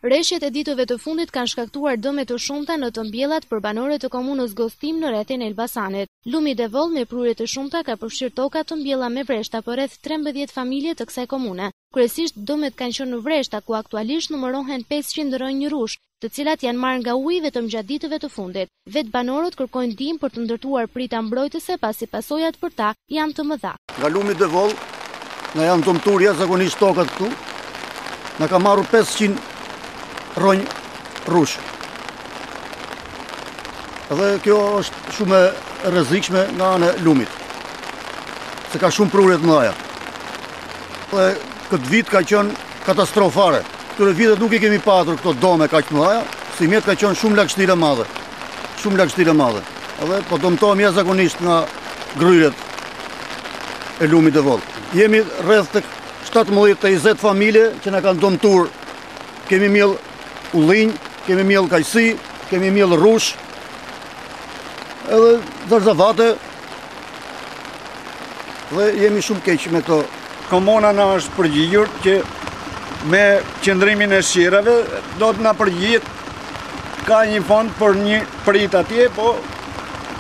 Rreshjet e ditëve të fundit kanë shkaktuar dëme të shumta në të mbjellat për banorët të komunës Gostim në rrethin e Elbasanit. Lumi i Devoll me prurje të shumta ka përfshirë toka të mbjella me vreshta për rreth 13 familje të kësaj komune. Kryesisht dëmet kanë qenë në vreshta ku aktualisht numërohen 500 rrënjë rush, të cilat janë marrë nga uji vetëm gjatë ditëve të fundit. Vetë banorët kërkojnë ndihmë për të ndërtuar prita mbrojtëse pasi pasojat për ta janë të mëdha. Nga Lumi i Devoll na janë dëmtuar jashtëzakonisht tokat këtu. Na ka marrur 500 rrënjë rush. Dhe kjo është shumë e rrezikshme nga ana e lumit, se ka shumë prurje të mëdha. Dhe këtë vit ka qenë katastrofare. Këtyre vitet nuk i kemi patur këto dome kaq të mëdha, si mjet ka qenë shumë lagështirë e madhe. Shumë lagështirë e madhe. Edhe po dëmtohemi jashtëzakonisht nga gryerjet e Lumit të Devoll. Jemi rreth tek 17-20 familje që na kanë dëmtuar. Kemi miell ullinj, kemi miell kajsi, kemi miell rush, edhe zarzavate, dhe jemi shumë keq me këto. Komuna na është përgjigjur që me qëndrimin e shirave do të na përgjigjet, ka një fond për një prit atje, po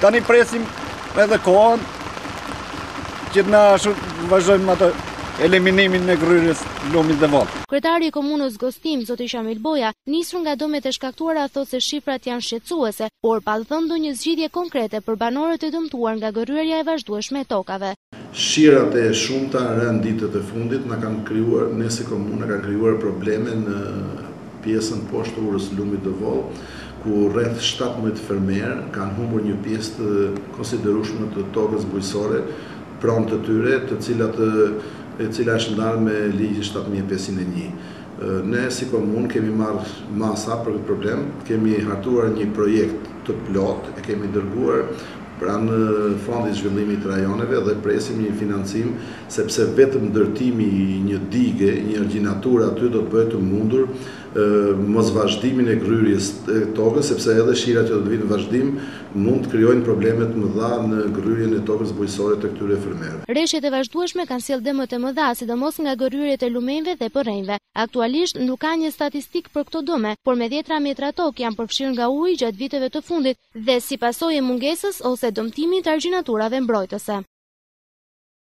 tani presim edhe kohën që na vazhdojmë atë eliminimin e gryerjes Lumit të Devoll. Kryetari i komunës Gostim, zoti Shamil Boja, nisur nga dëmet e shkaktuara, thotë se shifrat janë shqetësuese, por pa dhënë ndonjë zgjidhje konkrete për banorët e dëmtuar nga gryerja e vazhdueshme e tokave. Shirat e shumta rënë ditët e fundit na kanë krijuar, ne si komunë kanë krijuar probleme në pjesën poshtë urës Lumit të Devoll, ku rreth 17 fermerë kanë humbur një pjesë të konsiderueshme të tokës bujqësore pranë të tyre, e cila është ndarë me ligjin 7501. Ne si komunë kemi marrë masa për këtë problem, kemi hartuar një projekt të plot, e kemi dërguar pranë Fondit Zhvillimit të Rajoneve dhe presim një financim, sepse vetëm ndërtimi i një digë, një argjinaturë aty do të bëhet të mundur mos vazhdimin e gryerjes e tokës, sepse edhe shirat që do të vinë në vazhdim mund të krijojnë probleme të mëdha në gryerjen e tokës bujqësore të këtyre fermerëve. Rreshjet e vazhdueshme kanë sjellë dëme të mëdha, sidomos nga gryerjet e lumenjve dhe përrenjve. Aktualisht nuk ka një statistik për këto dëme, por me 10 metra tokë janë përfshirë nga uji gjatë viteve të fundit dhe si pasojë e mungesës ose dëmtimit të argjinaturave mbrojtëse.